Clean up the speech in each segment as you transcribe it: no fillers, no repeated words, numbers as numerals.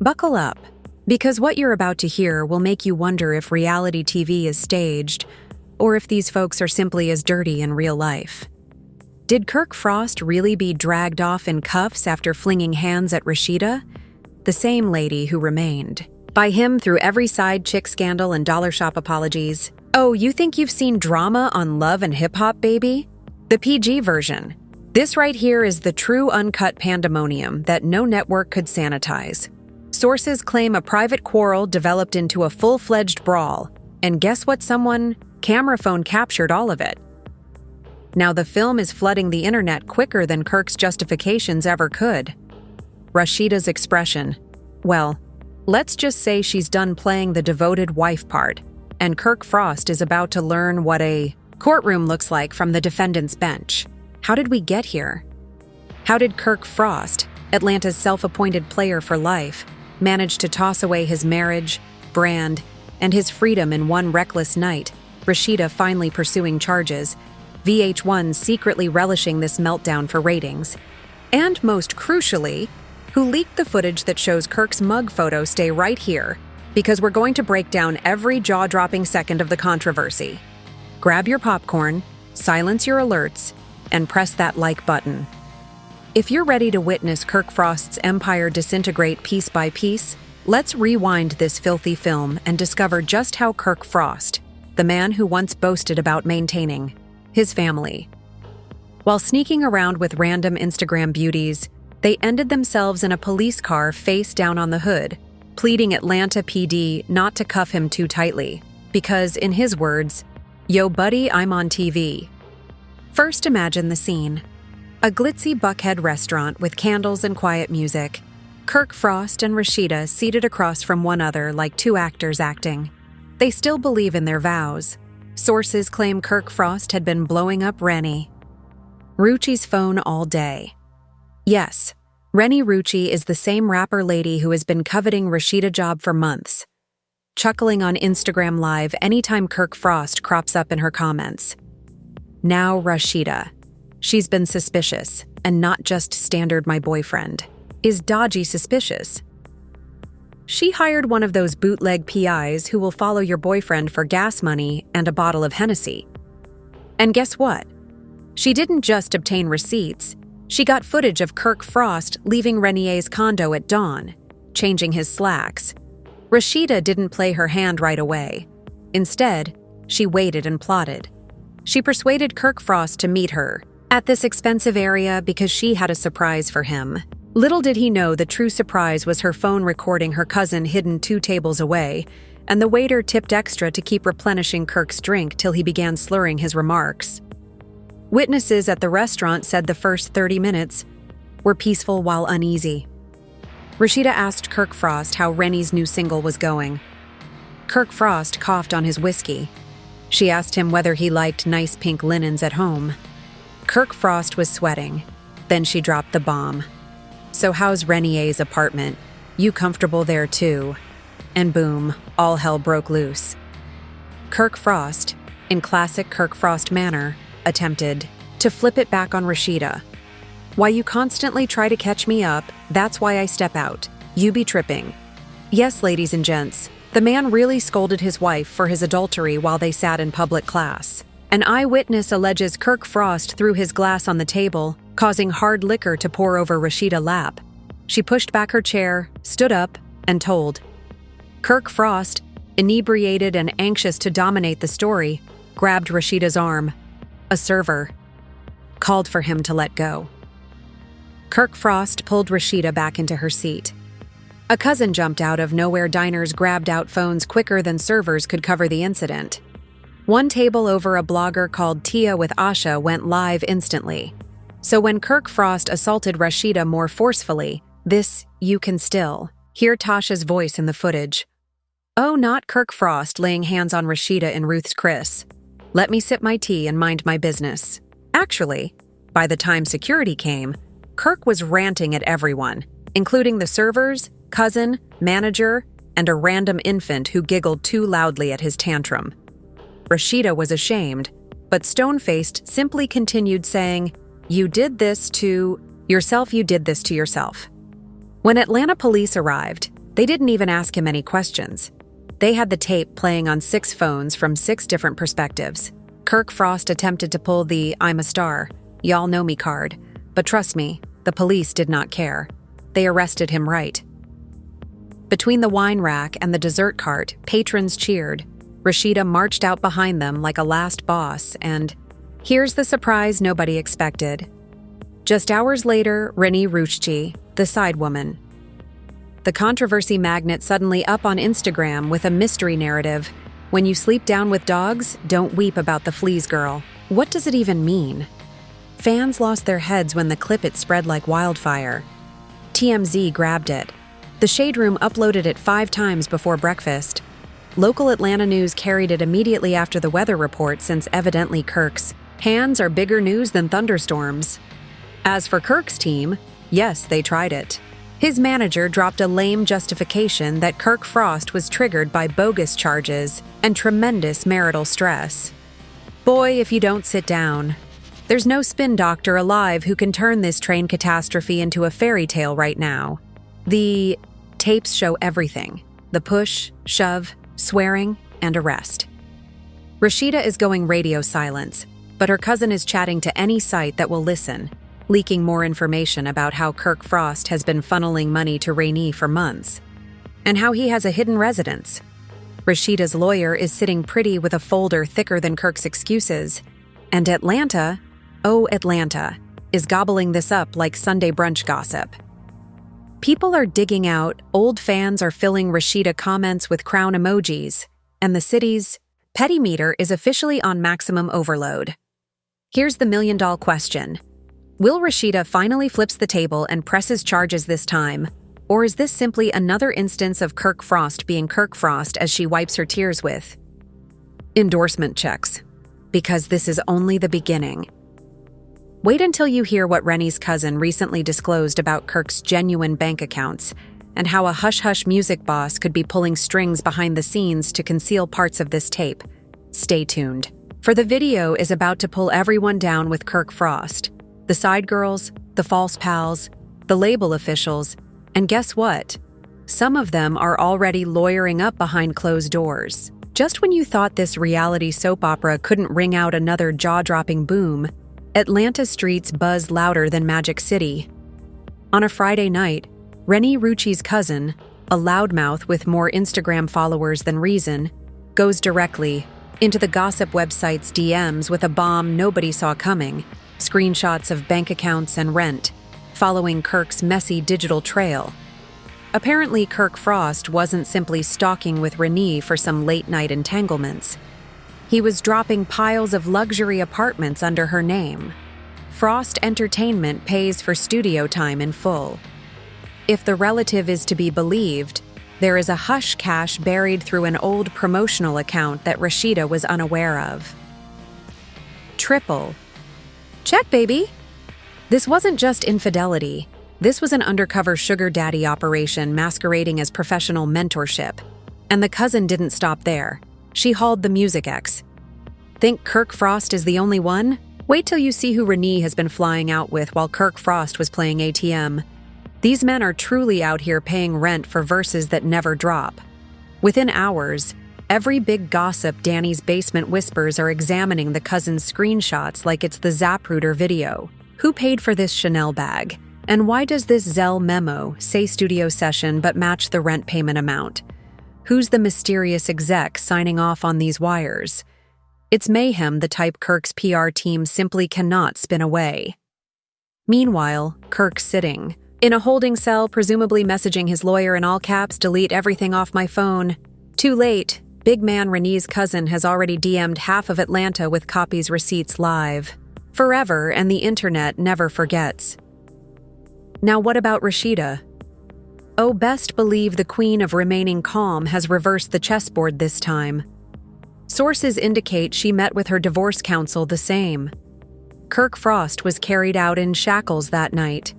Buckle up, because what you're about to hear will make you wonder if reality TV is staged, or if these folks are simply as dirty in real life. Did Kirk Frost really be dragged off in cuffs after flinging hands at Rasheeda, the same lady who remained? By him through every side chick scandal and dollar shop apologies. Oh, you think you've seen drama on Love and Hip Hop, baby? The PG version. This right here is the true uncut pandemonium that no network could sanitize. Sources claim a private quarrel developed into a full-fledged brawl, and guess what? Someone camera phone captured all of it. Now the film is flooding the internet quicker than Kirk's justifications ever could. Rasheeda's expression, well, let's just say she's done playing the devoted wife part, and Kirk Frost is about to learn what a courtroom looks like from the defendant's bench. How did we get here? How did Kirk Frost, Atlanta's self-appointed player for life, manage to toss away his marriage, brand, and his freedom in one reckless night, Rasheeda finally pursuing charges, VH1 secretly relishing this meltdown for ratings, and most crucially, who leaked the footage that shows Kirk's mug photo? Stay right here, because we're going to break down every jaw-dropping second of the controversy. Grab your popcorn, silence your alerts, and press that like button. If you're ready to witness Kirk Frost's empire disintegrate piece by piece, let's rewind this filthy film and discover just how Kirk Frost, the man who once boasted about maintaining his family, while sneaking around with random Instagram beauties, they ended themselves in a police car face down on the hood, pleading Atlanta PD not to cuff him too tightly, because, in his words, "Yo buddy, I'm on TV." First, imagine the scene. A glitzy Buckhead restaurant with candles and quiet music. Kirk Frost and Rasheeda seated across from one another like two actors acting. They still believe in their vows. Sources claim Kirk Frost had been blowing up Rennie Rucci's phone all day. Yes, Rennie Rucci is the same rapper lady who has been coveting Rasheeda job for months, chuckling on Instagram Live anytime Kirk Frost crops up in her comments. Now Rasheeda. She's been suspicious, and not just standard my boyfriend, is dodgy suspicious. She hired one of those bootleg PIs who will follow your boyfriend for gas money and a bottle of Hennessy. And guess what? She didn't just obtain receipts, she got footage of Kirk Frost leaving Rennie's condo at dawn, changing his slacks. Rasheeda didn't play her hand right away. Instead, she waited and plotted. She persuaded Kirk Frost to meet her at this expensive area because she had a surprise for him. Little did he know the true surprise was her phone recording her cousin hidden 2 tables away, and the waiter tipped extra to keep replenishing Kirk's drink till he began slurring his remarks. Witnesses at the restaurant said the first 30 minutes were peaceful while uneasy. Rasheeda asked Kirk Frost how Rennie's new single was going. Kirk Frost coughed on his whiskey. She asked him whether he liked nice pink linens at home. Kirk Frost was sweating. Then she dropped the bomb. "So how's Rennie's apartment? You comfortable there too?" And boom, all hell broke loose. Kirk Frost, in classic Kirk Frost manner, attempted to flip it back on Rasheeda. "Why you constantly try to catch me up, that's why I step out. You be tripping." Yes, ladies and gents, the man really scolded his wife for his adultery while they sat in public class. An eyewitness alleges Kirk Frost threw his glass on the table, causing hard liquor to pour over Rasheeda's lap. She pushed back her chair, stood up, and told. Kirk Frost, inebriated and anxious to dominate the story, grabbed Rasheeda's arm. A server called for him to let go. Kirk Frost pulled Rasheeda back into her seat. A cousin jumped out of nowhere. Diners grabbed out phones quicker than servers could cover the incident. One table over, a blogger called Tia with Asha went live instantly. So when Kirk Frost assaulted Rasheeda more forcefully, this, you can still hear Tasha's voice in the footage. Oh, not Kirk Frost laying hands on Rasheeda in Ruth's Chris. Let me sip my tea and mind my business. Actually, by the time security came, Kirk was ranting at everyone, including the servers, cousin, manager, and a random infant who giggled too loudly at his tantrum. Rasheeda was ashamed, but stone-faced simply continued saying, "You did this to yourself, you did this to yourself." When Atlanta police arrived, They didn't even ask him any questions. They had the tape playing on 6 phones from 6 different perspectives. Kirk Frost attempted to pull the "I'm a star, y'all know me" card, but trust me, the police did not care. They arrested him right. Between the wine rack and the dessert cart, patrons cheered. Rasheeda marched out behind them like a last boss, and here's the surprise nobody expected. Just hours later, Renee Ruchti, the side woman. The controversy magnet suddenly up on Instagram with a mystery narrative. When you sleep down with dogs, don't weep about the fleas, girl. What does it even mean? Fans lost their heads when the clip it spread like wildfire. TMZ grabbed it. The Shade Room uploaded it 5 times before breakfast. Local Atlanta news carried it immediately after the weather report, since evidently Kirk's hands are bigger news than thunderstorms. As for Kirk's team, yes, they tried it. His manager dropped a lame justification that Kirk Frost was triggered by bogus charges and tremendous marital stress. Boy, if you don't sit down. There's no spin doctor alive who can turn this train catastrophe into a fairy tale right now. The tapes show everything: the push, shove, swearing, and arrest. Rasheeda is going radio silence, but her cousin is chatting to any site that will listen, leaking more information about how Kirk Frost has been funneling money to Renee for months, and how he has a hidden residence. Rasheeda's lawyer is sitting pretty with a folder thicker than Kirk's excuses, and Atlanta, oh Atlanta, is gobbling this up like Sunday brunch gossip. People are digging out, old fans are filling Rasheeda comments with crown emojis, and the city's petty meter is officially on maximum overload. Here's the million-dollar question. Will Rasheeda finally flips the table and presses charges this time, or is this simply another instance of Kirk Frost being Kirk Frost as she wipes her tears with endorsement checks? Because this is only the beginning. Wait until you hear what Renee's cousin recently disclosed about Kirk's genuine bank accounts, and how a hush-hush music boss could be pulling strings behind the scenes to conceal parts of this tape. Stay tuned, for the video is about to pull everyone down with Kirk Frost. The side girls, the false pals, the label officials, and guess what? Some of them are already lawyering up behind closed doors. Just when you thought this reality soap opera couldn't ring out another jaw-dropping boom, Atlanta streets buzz louder than Magic City. On a Friday night, Renee Ruchti's cousin, a loudmouth with more Instagram followers than reason, goes directly into the gossip website's DMs with a bomb nobody saw coming. Screenshots of bank accounts and rent, following Kirk's messy digital trail. Apparently, Kirk Frost wasn't simply stalking with Renee for some late-night entanglements. He was dropping piles of luxury apartments under her name. Frost Entertainment pays for studio time in full. If the relative is to be believed, there is a hush cash buried through an old promotional account that Rasheeda was unaware of. Triple. Check, baby! This wasn't just infidelity. This was an undercover sugar daddy operation masquerading as professional mentorship. And the cousin didn't stop there. She hauled the music ex. Think Kirk Frost is the only one? Wait till you see who Renee has been flying out with while Kirk Frost was playing ATM. These men are truly out here paying rent for verses that never drop. Within hours, every big gossip Danny's Basement Whispers are examining the cousin's screenshots like it's the Zapruder video. Who paid for this Chanel bag? And why does this Zelle memo say studio session but match the rent payment amount? Who's the mysterious exec signing off on these wires? It's mayhem, the type Kirk's PR team simply cannot spin away. Meanwhile, Kirk's sitting in a holding cell, presumably messaging his lawyer in all caps, "Delete everything off my phone." Too late. Big man Renee's cousin has already DM'd half of Atlanta with copies receipts live. Forever, and the internet never forgets. Now what about Rasheeda? Oh, best believe the queen of remaining calm has reversed the chessboard this time. Sources indicate she met with her divorce counsel the same. Kirk Frost was carried out in shackles that night.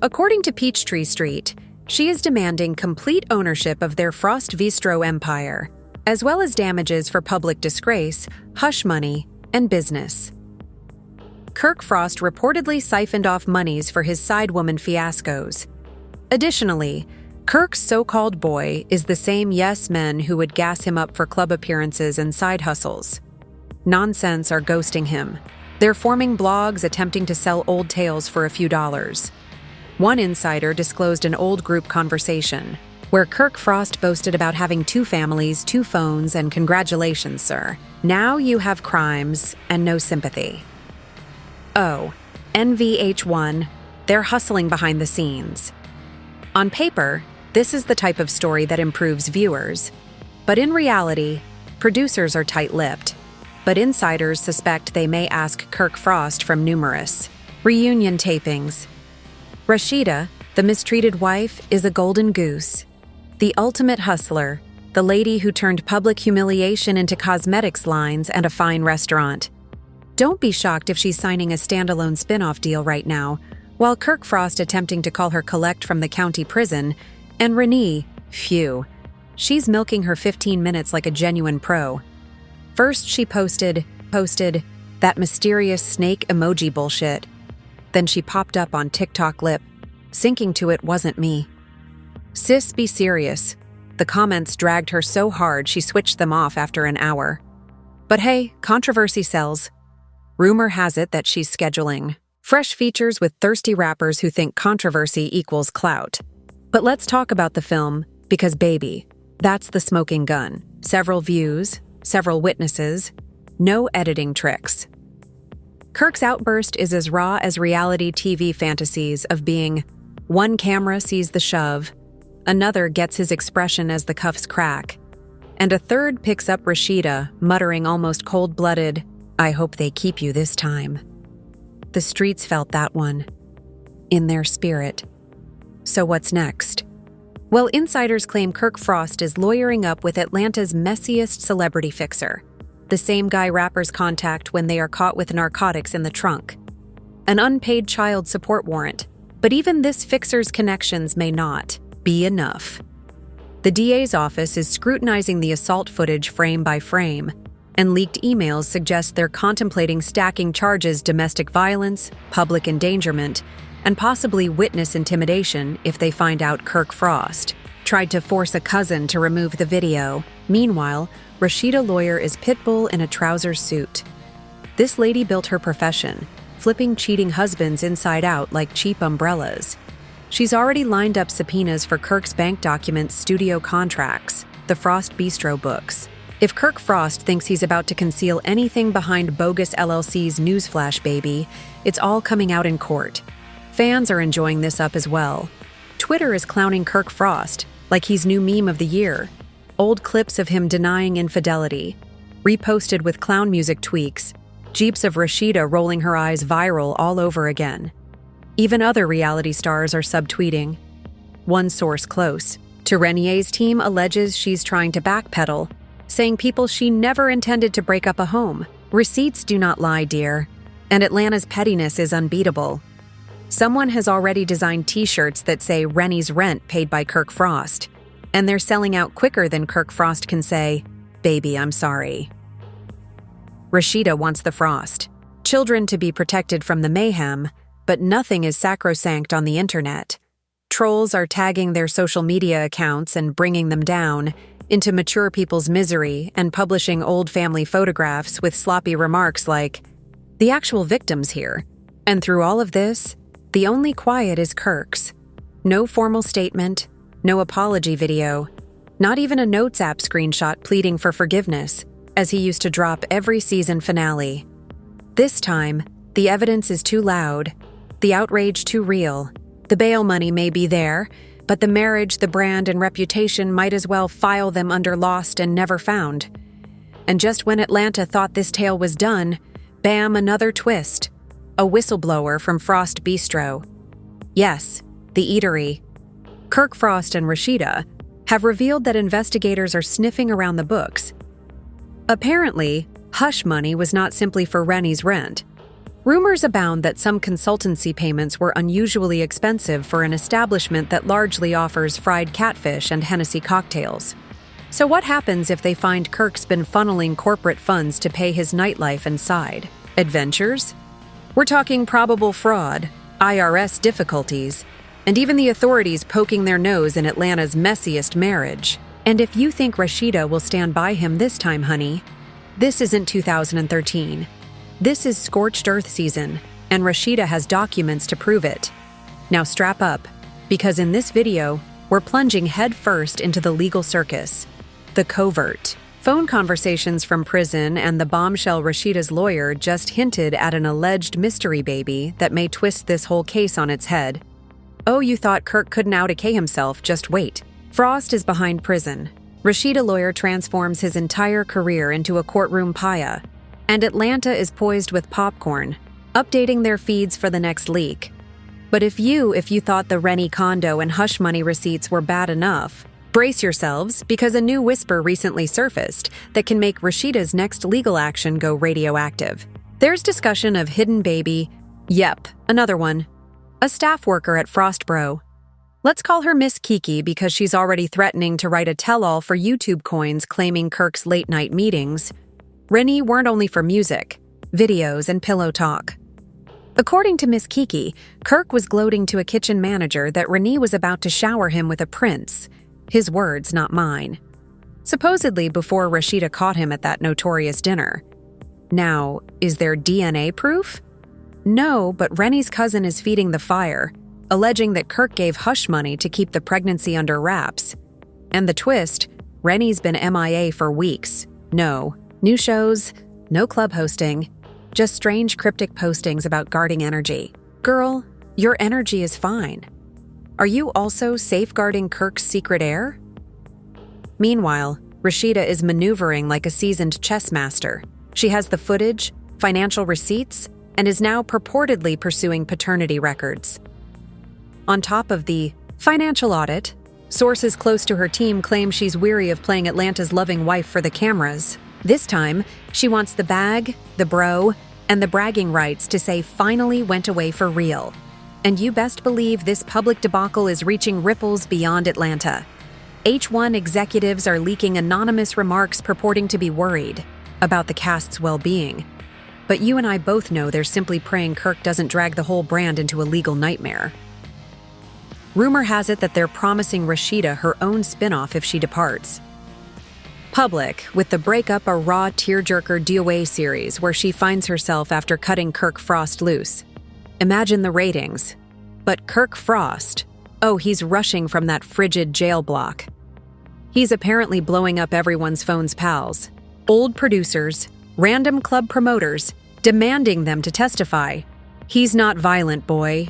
According to Peachtree Street, she is demanding complete ownership of their Frost Bistro empire, as well as damages for public disgrace, hush money, and business. Kirk Frost reportedly siphoned off monies for his sidewoman fiascos. Additionally, Kirk's so-called boy is the same yes men who would gas him up for club appearances and side hustles. Nonsense are ghosting him. They're forming blogs attempting to sell old tales for a few dollars. One insider disclosed an old group conversation where Kirk Frost boasted about having 2 families, 2 phones, and congratulations, sir. Now you have crimes and no sympathy. Oh, NVH1, they're hustling behind the scenes. On paper, this is the type of story that improves viewers. But in reality, producers are tight-lipped. But insiders suspect they may ask Kirk Frost from numerous reunion tapings. Rasheeda, the mistreated wife, is a golden goose. The ultimate hustler, the lady who turned public humiliation into cosmetics lines and a fine restaurant. Don't be shocked if she's signing a standalone spin-off deal right now, while Kirk Frost attempting to call her collect from the county prison, and Renee, phew, she's milking her 15 minutes like a genuine pro. First she posted that mysterious snake emoji bullshit. Then she popped up on TikTok lip, syncing to it wasn't me. Sis, be serious. The comments dragged her so hard she switched them off after an hour. But hey, controversy sells. Rumor has it that she's scheduling fresh features with thirsty rappers who think controversy equals clout. But let's talk about the film, because baby, that's the smoking gun. Several views, several witnesses, no editing tricks. Kirk's outburst is as raw as reality TV fantasies of being one camera sees the shove, another gets his expression as the cuffs crack, and a third picks up Rasheeda, muttering almost cold-blooded, "I hope they keep you this time." The streets felt that one. In their spirit. So what's next? Well, insiders claim Kirk Frost is lawyering up with Atlanta's messiest celebrity fixer, the same guy rappers contact when they are caught with narcotics in the trunk. An unpaid child support warrant, but even this fixer's connections may not be enough. The DA's office is scrutinizing the assault footage frame by frame, and leaked emails suggest they're contemplating stacking charges: domestic violence, public endangerment, and possibly witness intimidation if they find out Kirk Frost tried to force a cousin to remove the video. Meanwhile, Rasheeda lawyer is Pitbull in a trousers suit. This lady built her profession, flipping cheating husbands inside out like cheap umbrellas. She's already lined up subpoenas for Kirk's bank documents, studio contracts, the Frost Bistro books. If Kirk Frost thinks he's about to conceal anything behind bogus LLC's newsflash baby, it's all coming out in court. Fans are enjoying this up as well. Twitter is clowning Kirk Frost like he's new meme of the year. Old clips of him denying infidelity, reposted with clown music tweaks, jeeps of Rasheeda rolling her eyes viral all over again. Even other reality stars are subtweeting. One source close to Renee's team alleges she's trying to backpedal, saying people she never intended to break up a home. Receipts do not lie, dear. And Atlanta's pettiness is unbeatable. Someone has already designed t-shirts that say Renee's rent paid by Kirk Frost, and they're selling out quicker than Kirk Frost can say, "Baby, I'm sorry." Rasheeda wants the Frost children to be protected from the mayhem, but nothing is sacrosanct on the internet. Trolls are tagging their social media accounts and bringing them down into mature people's misery and publishing old family photographs with sloppy remarks like, "The actual victim's here." And through all of this, the only quiet is Kirk's. No formal statement, no apology video, not even a Notes app screenshot pleading for forgiveness, as he used to drop every season finale. This time, the evidence is too loud, the outrage too real. The bail money may be there, but the marriage, the brand, and reputation might as well file them under lost and never found. And just when Atlanta thought this tale was done, bam, another twist. A whistleblower from Frost Bistro. Yes, the eatery. Kirk Frost and Rasheeda have revealed that investigators are sniffing around the books. Apparently, hush money was not simply for Renee's rent. Rumors abound that some consultancy payments were unusually expensive for an establishment that largely offers fried catfish and Hennessy cocktails. So what happens if they find Kirk's been funneling corporate funds to pay his nightlife and side adventures? We're talking probable fraud, IRS difficulties, and even the authorities poking their nose in Atlanta's messiest marriage. And if you think Rasheeda will stand by him this time, honey, this isn't 2013. This is scorched earth season, and Rasheeda has documents to prove it. Now strap up, because in this video, we're plunging headfirst into the legal circus. The covert. Phone conversations from prison and the bombshell Rasheeda's lawyer just hinted at an alleged mystery baby that may twist this whole case on its head. Oh, you thought Kirk couldn't out-okay himself, just wait. Frost is behind prison. Rasheeda lawyer transforms his entire career into a courtroom pariah. And Atlanta is poised with popcorn, updating their feeds for the next leak. But if you thought the Rennie condo and hush money receipts were bad enough, brace yourselves, because a new whisper recently surfaced that can make Rasheeda's next legal action go radioactive. There's discussion of hidden baby. Yep, another one. A staff worker at Frostbro. Let's call her Miss Kiki because she's already threatening to write a tell-all for YouTube coins claiming Kirk's late-night meetings. Rennie weren't only for music, videos, and pillow talk. According to Miss Kiki, Kirk was gloating to a kitchen manager that Rennie was about to shower him with a prince. His words, not mine. Supposedly before Rasheeda caught him at that notorious dinner. Now, is there DNA proof? No, but Rennie's cousin is feeding the fire, alleging that Kirk gave hush money to keep the pregnancy under wraps. And the twist, Rennie's been MIA for weeks. No new shows, no club hosting, just strange cryptic postings about guarding energy. Girl, your energy is fine. Are you also safeguarding Kirk's secret heir? Meanwhile, Rasheeda is maneuvering like a seasoned chess master. She has the footage, financial receipts, and is now purportedly pursuing paternity records. On top of the financial audit, sources close to her team claim she's weary of playing Atlanta's loving wife for the cameras. This time, she wants the bag, the bro, and the bragging rights to say finally went away for real. And you best believe this public debacle is reaching ripples beyond Atlanta. H1 executives are leaking anonymous remarks purporting to be worried about the cast's well-being. But you and I both know they're simply praying Kirk doesn't drag the whole brand into a legal nightmare. Rumor has it that they're promising Rasheeda her own spin-off if she departs. Public, with the breakup a raw tearjerker DOA series where she finds herself after cutting Kirk Frost loose. Imagine the ratings. But Kirk Frost, oh, he's rushing from that frigid jail block. He's apparently blowing up everyone's phone's pals. Old producers, random club promoters, demanding them to testify. He's not violent, boy.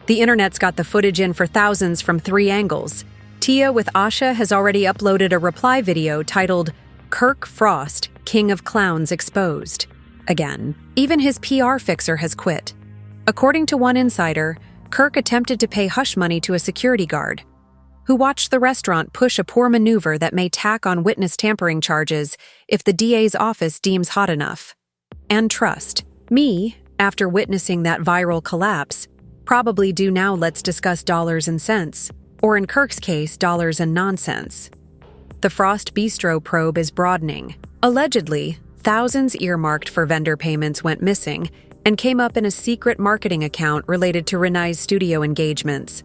The internet's got the footage in for thousands from 3 angles. Tia with Asha has already uploaded a reply video titled, Kirk Frost, King of Clowns Exposed. Again, even his PR fixer has quit. According to one insider, Kirk attempted to pay hush money to a security guard, who watched the restaurant push a poor maneuver that may tack on witness tampering charges if the DA's office deems hot enough. And trust me, after witnessing that viral collapse, probably do now let's discuss dollars and cents, or in Kirk's case, dollars and nonsense. The Frost Bistro probe is broadening. Allegedly, thousands earmarked for vendor payments went missing and came up in a secret marketing account related to Renee's studio engagements.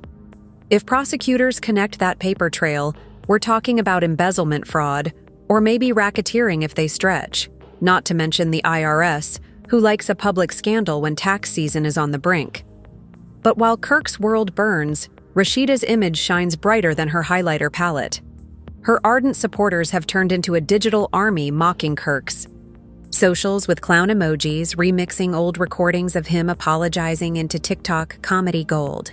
If prosecutors connect that paper trail, we're talking about embezzlement fraud, or maybe racketeering if they stretch, not to mention the IRS, who likes a public scandal when tax season is on the brink. But while Kirk's world burns, Rasheeda's image shines brighter than her highlighter palette. Her ardent supporters have turned into a digital army mocking Kirk's. Socials with clown emojis remixing old recordings of him apologizing into TikTok comedy gold.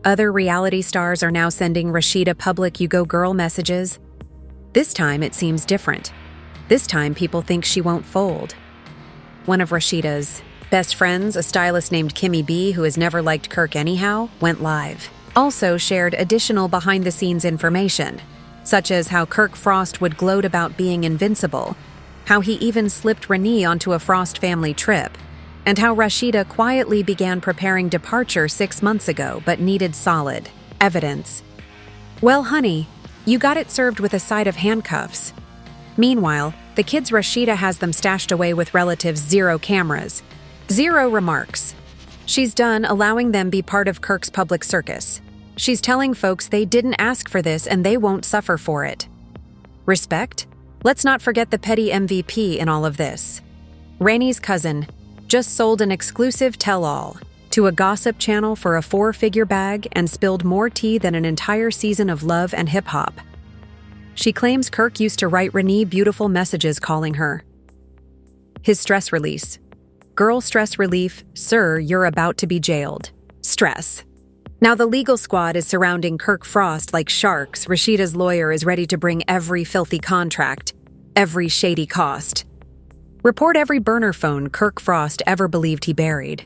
Other reality stars are now sending Rasheeda public "you go girl" messages. This time it seems different. This time people think she won't fold. One of Rasheeda's best friends, a stylist named Kimmy B, who has never liked Kirk anyhow, went live. Also shared additional behind-the-scenes information, such as how Kirk Frost would gloat about being invincible, how he even slipped Renee onto a Frost family trip, and how Rasheeda quietly began preparing departure 6 months ago but needed solid evidence. Well, honey, you got it served with a side of handcuffs. Meanwhile, the kids Rasheeda has them stashed away with relatives' 0 cameras. 0 remarks. She's done allowing them be part of Kirk's public circus. She's telling folks they didn't ask for this and they won't suffer for it. Respect? Let's not forget the petty MVP in all of this. Rainey's cousin just sold an exclusive tell-all to a gossip channel for a 4-figure bag and spilled more tea than an entire season of Love and Hip Hop. She claims Kirk used to write Renee beautiful messages calling her his stress release. Girl stress relief, sir, you're about to be jailed. Stress. Now the legal squad is surrounding Kirk Frost like sharks. Rasheeda's lawyer is ready to bring every filthy contract, every shady cost. Report every burner phone Kirk Frost ever believed he buried.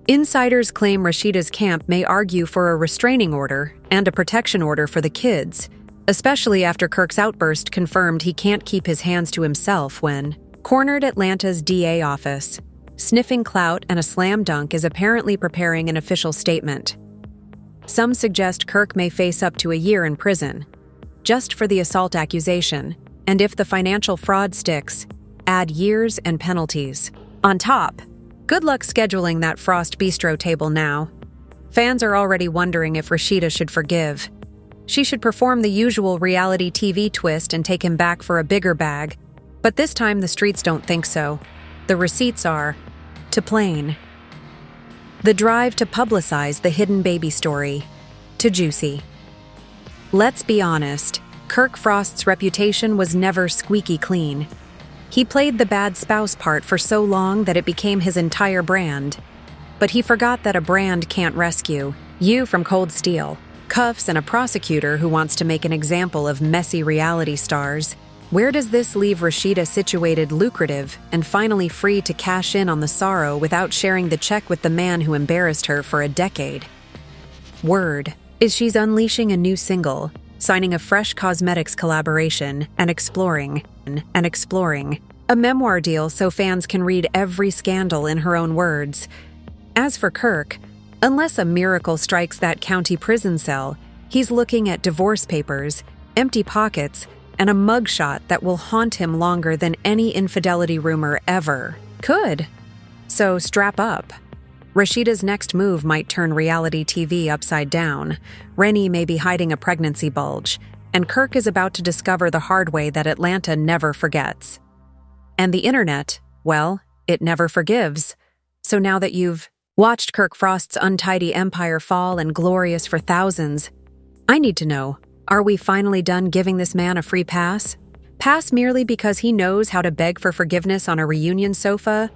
Insiders claim Rasheeda's camp may argue for a restraining order and a protection order for the kids, especially after Kirk's outburst confirmed he can't keep his hands to himself when cornered Atlanta's DA office. Sniffing clout and a slam dunk is apparently preparing an official statement. Some suggest Kirk may face up to a year in prison, just for the assault accusation, and if the financial fraud sticks, add years and penalties. On top, good luck scheduling that Frost Bistro table now. Fans are already wondering if Rasheeda should forgive. She should perform the usual reality TV twist and take him back for a bigger bag, but this time the streets don't think so. The receipts are to plain. The drive to publicize the hidden baby story to juicy. Let's be honest, Kirk Frost's reputation was never squeaky clean. He played the bad spouse part for so long that it became his entire brand. But he forgot that a brand can't rescue you from cold steel, cuffs, and a prosecutor who wants to make an example of messy reality stars. Where does this leave Rasheeda situated lucrative and finally free to cash in on the sorrow without sharing the check with the man who embarrassed her for a decade? Word is she's unleashing a new single, signing a fresh cosmetics collaboration, and exploring a memoir deal so fans can read every scandal in her own words. As for Kirk, unless a miracle strikes that county prison cell, he's looking at divorce papers, empty pockets, and a mugshot that will haunt him longer than any infidelity rumor ever could. So strap up. Rasheeda's next move might turn reality TV upside down. Rennie may be hiding a pregnancy bulge, and Kirk is about to discover the hard way that Atlanta never forgets. And the internet, well, it never forgives. So now that you've watched Kirk Frost's untidy empire fall and glorious for thousands, I need to know, are we finally done giving this man a free pass? Pass merely because he knows how to beg for forgiveness on a reunion sofa?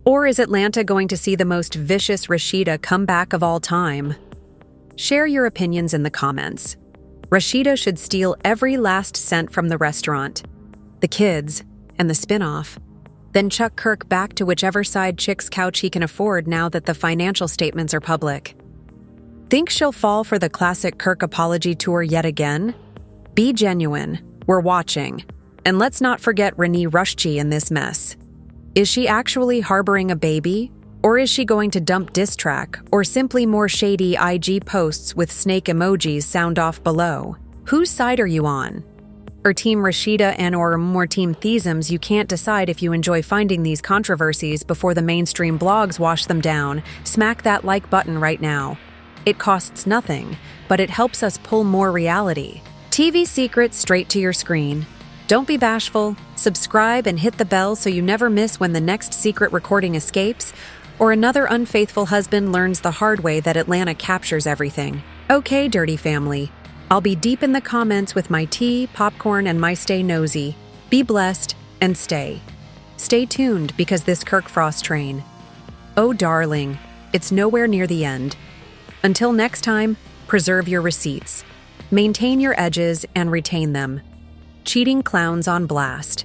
Or is Atlanta going to see the most vicious Rasheeda comeback of all time? Share your opinions in the comments. Rasheeda should steal every last cent from the restaurant, the kids, and the spin-off, then chuck Kirk back to whichever side chick's couch he can afford now that the financial statements are public. Think she'll fall for the classic Kirk apology tour yet again? Be genuine. We're watching. And let's not forget Renee Rushji in this mess. Is she actually harboring a baby? Or is she going to dump diss track, or simply more shady IG posts with snake emojis sound off below? Whose side are you on? Or Team Rasheeda and or more Team Theisms? You can't decide if you enjoy finding these controversies before the mainstream blogs wash them down. Smack that like button right now. It costs nothing, but it helps us pull more reality TV secrets straight to your screen. Don't be bashful. Subscribe and hit the bell so you never miss when the next secret recording escapes, or another unfaithful husband learns the hard way that Atlanta captures everything. Okay, dirty family. I'll be deep in the comments with my tea, popcorn, and my stay nosy. Be blessed and stay tuned because this Kirk Frost train, oh darling, it's nowhere near the end. Until next time, preserve your receipts. Maintain your edges and retain them. Cheating clowns on blast.